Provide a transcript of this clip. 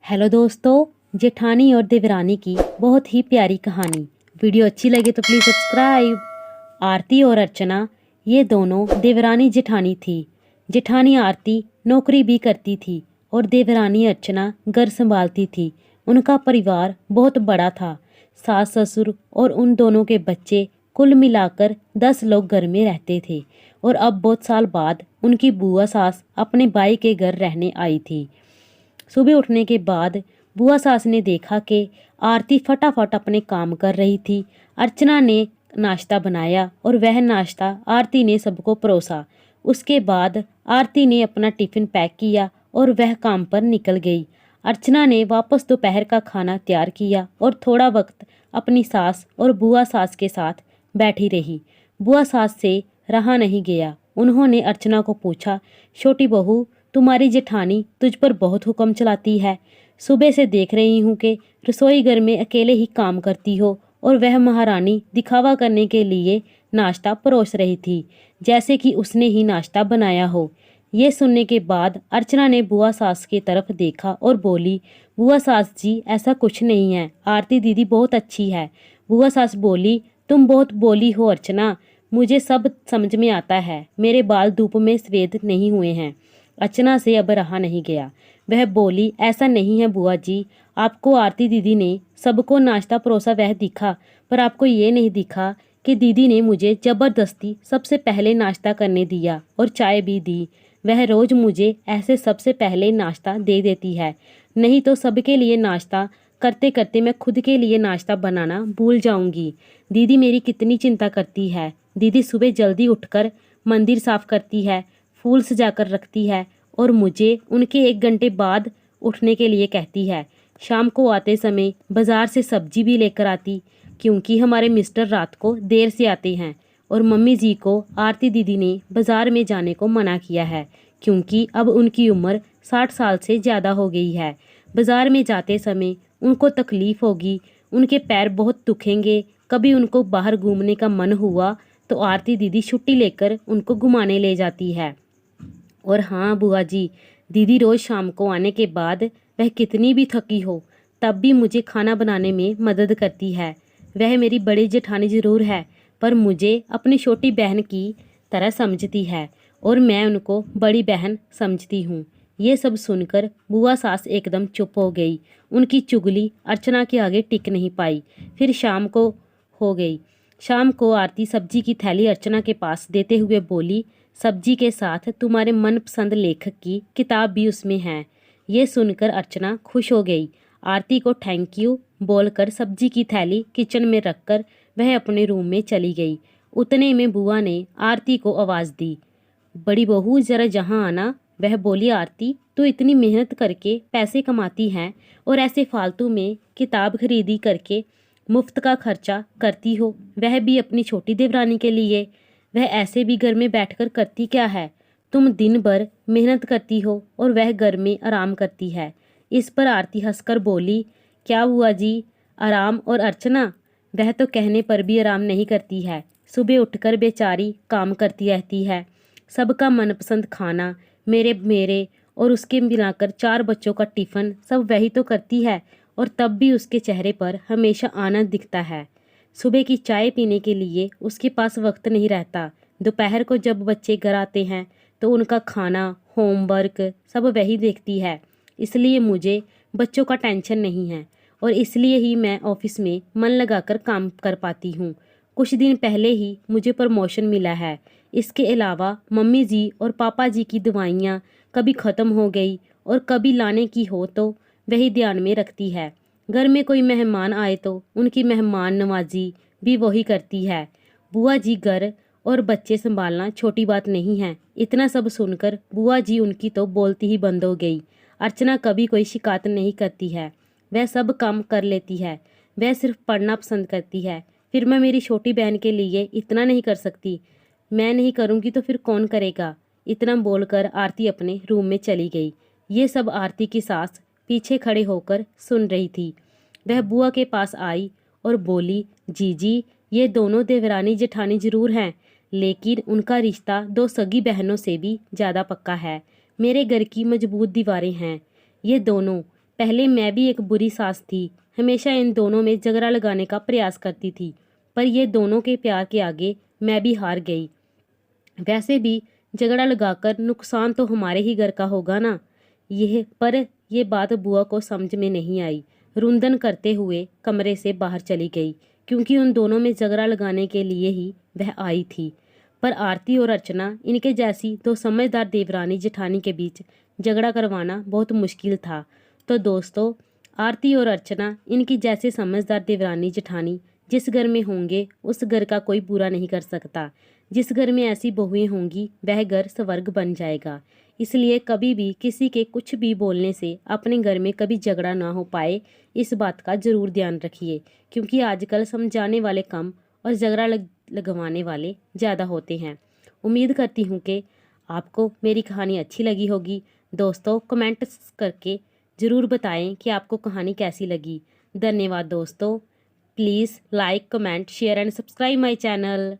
Hello दोस्तों, जेठानी और देवरानी की बहुत ही प्यारी कहानी। वीडियो अच्छी लगे तो प्लीज़ सब्सक्राइब। आरती और अर्चना ये दोनों देवरानी जेठानी थी। जेठानी आरती नौकरी भी करती थी और देवरानी अर्चना घर संभालती थी। उनका परिवार बहुत बड़ा था। सास ससुर और उन दोनों के बच्चे कुल मिलाकर 10 लोग घर में रहते थे। और अब बहुत साल बाद उनकी बुआ सास अपने भाई के घर रहने आई थी। सुबह उठने के बाद बुआ सास ने देखा कि आरती फटाफट अपने काम कर रही थी। अर्चना ने नाश्ता बनाया और वह नाश्ता आरती ने सबको परोसा। उसके बाद आरती ने अपना टिफ़िन पैक किया और वह काम पर निकल गई। अर्चना ने वापस दोपहर का खाना तैयार किया और थोड़ा वक्त अपनी सास और बुआ सास के साथ बैठी रही। बुआ सास से रहा नहीं गया। उन्होंने अर्चना को पूछा, छोटी बहू, तुम्हारी जेठानी तुझ पर बहुत हुक्म चलाती है। सुबह से देख रही हूँ कि रसोई घर में अकेले ही काम करती हो और वह महारानी दिखावा करने के लिए नाश्ता परोस रही थी, जैसे कि उसने ही नाश्ता बनाया हो। ये सुनने के बाद अर्चना ने बुआ सास की तरफ देखा और बोली, बुआ सास जी, ऐसा कुछ नहीं है, आरती दीदी बहुत अच्छी है। बुआ सास बोली, तुम बहुत बोली हो अर्चना, मुझे सब समझ में आता है। मेरे बाल धूप में सफ़ेद नहीं हुए हैं। अर्चना से अब रहा नहीं गया। वह बोली, ऐसा नहीं है बुआ जी, आपको आरती दीदी ने सबको नाश्ता परोसा वह दिखा, पर आपको ये नहीं दिखा कि दीदी ने मुझे ज़बरदस्ती सबसे पहले नाश्ता करने दिया और चाय भी दी। वह रोज़ मुझे ऐसे सबसे पहले नाश्ता दे देती है, नहीं तो सबके लिए नाश्ता करते करते मैं खुद के लिए नाश्ता बनाना भूल जाऊंगी। दीदी मेरी कितनी चिंता करती है। दीदी सुबह जल्दी उठकर मंदिर साफ करती है, फूल सजाकर रखती है और मुझे उनके 1 घंटे बाद उठने के लिए कहती है। शाम को आते समय बाज़ार से सब्जी भी लेकर आती, क्योंकि हमारे मिस्टर रात को देर से आते हैं और मम्मी जी को आरती दीदी ने बाज़ार में जाने को मना किया है, क्योंकि अब उनकी उम्र 60 साल से ज़्यादा हो गई है। बाज़ार में जाते समय उनको तकलीफ़ होगी, उनके पैर बहुत दुखेंगे। कभी उनको बाहर घूमने का मन हुआ तो आरती दीदी छुट्टी लेकर उनको घुमाने ले जाती है। और हाँ बुआ जी, दीदी रोज़ शाम को आने के बाद वह कितनी भी थकी हो तब भी मुझे खाना बनाने में मदद करती है। वह मेरी बड़ी जेठानी ज़रूर है, पर मुझे अपनी छोटी बहन की तरह समझती है और मैं उनको बड़ी बहन समझती हूँ। ये सब सुनकर बुआ सास एकदम चुप हो गई। उनकी चुगली अर्चना के आगे टिक नहीं पाई। फिर शाम को हो गई। शाम को आरती सब्जी की थैली अर्चना के पास देते हुए बोली, सब्जी के साथ तुम्हारे मनपसंद लेखक की किताब भी उसमें है। ये सुनकर अर्चना खुश हो गई। आरती को थैंक यू बोलकर सब्जी की थैली किचन में रखकर वह अपने रूम में चली गई। उतने में बुआ ने आरती को आवाज़ दी, बड़ी बहू ज़रा यहाँ आना। वह बोली, आरती तू इतनी मेहनत करके पैसे कमाती है और ऐसे फालतू में किताब खरीदी करके मुफ्त का खर्चा करती हो, वह भी अपनी छोटी देवरानी के लिए। वह ऐसे भी घर में बैठकर करती क्या है? तुम दिन भर मेहनत करती हो और वह घर में आराम करती है। इस पर आरती हंसकर बोली, क्या हुआ जी, आराम? और अर्चना, वह तो कहने पर भी आराम नहीं करती है। सुबह उठकर बेचारी काम करती रहती है। सबका मनपसंद खाना, मेरे मेरे और उसके मिलाकर 4 बच्चों का टिफ़िन सब वही तो करती है, और तब भी उसके चेहरे पर हमेशा आनंद दिखता है। सुबह की चाय पीने के लिए उसके पास वक्त नहीं रहता। दोपहर को जब बच्चे घर आते हैं तो उनका खाना, होमवर्क सब वही देखती है। इसलिए मुझे बच्चों का टेंशन नहीं है और इसलिए ही मैं ऑफिस में मन लगाकर काम कर पाती हूँ। कुछ दिन पहले ही मुझे प्रमोशन मिला है। इसके अलावा मम्मी जी और पापा जी की दवाइयाँ कभी ख़त्म हो गई और कभी लाने की हो तो वही ध्यान में रखती है। घर में कोई मेहमान आए तो उनकी मेहमान नवाजी भी वही करती है। बुआ जी घर और बच्चे संभालना छोटी बात नहीं है। इतना सब सुनकर बुआ जी उनकी तो बोलती ही बंद हो गई। अर्चना कभी कोई शिकायत नहीं करती है, वह सब काम कर लेती है। वह सिर्फ पढ़ना पसंद करती है। फिर मैं मेरी छोटी बहन के लिए इतना नहीं कर सकती? मैं नहीं करूँगी तो फिर कौन करेगा? इतना बोलकर आरती अपने रूम में चली गई। ये सब आरती की सास पीछे खड़े होकर सुन रही थी। वह बुआ के पास आई और बोली, जीजी, ये दोनों देवरानी जेठानी जरूर हैं, लेकिन उनका रिश्ता 2 सगी बहनों से भी ज़्यादा पक्का है। मेरे घर की मजबूत दीवारें हैं। ये दोनों पहले मैं भी एक बुरी सास थी, हमेशा इन दोनों में झगड़ा लगाने का प्रयास करती थी, पर ये दोनों के प्यार के आगे मैं भी हार गई। वैसे भी झगड़ा लगाकर नुकसान तो हमारे ही घर का होगा ना। ये बात बुआ को समझ में नहीं आई। रुंदन करते हुए कमरे से बाहर चली गई, क्योंकि उन दोनों में झगड़ा लगाने के लिए ही वह आई थी। पर आरती और अर्चना, इनके जैसी दो समझदार देवरानी जेठानी के बीच झगड़ा करवाना बहुत मुश्किल था। तो दोस्तों, आरती और अर्चना, इनकी जैसे समझदार देवरानी जेठानी जिस घर में होंगे उस घर का कोई बुरा नहीं कर सकता। जिस घर में ऐसी बहुएं होंगी वह घर स्वर्ग बन जाएगा। इसलिए कभी भी किसी के कुछ भी बोलने से अपने घर में कभी झगड़ा ना हो पाए, इस बात का ज़रूर ध्यान रखिए, क्योंकि आजकल समझाने वाले कम और झगड़ा लगवाने वाले ज़्यादा होते हैं। उम्मीद करती हूँ कि आपको मेरी कहानी अच्छी लगी होगी। दोस्तों, कमेंट्स करके ज़रूर बताएं कि आपको कहानी कैसी लगी। धन्यवाद दोस्तों। Please like, comment, share and subscribe my channel.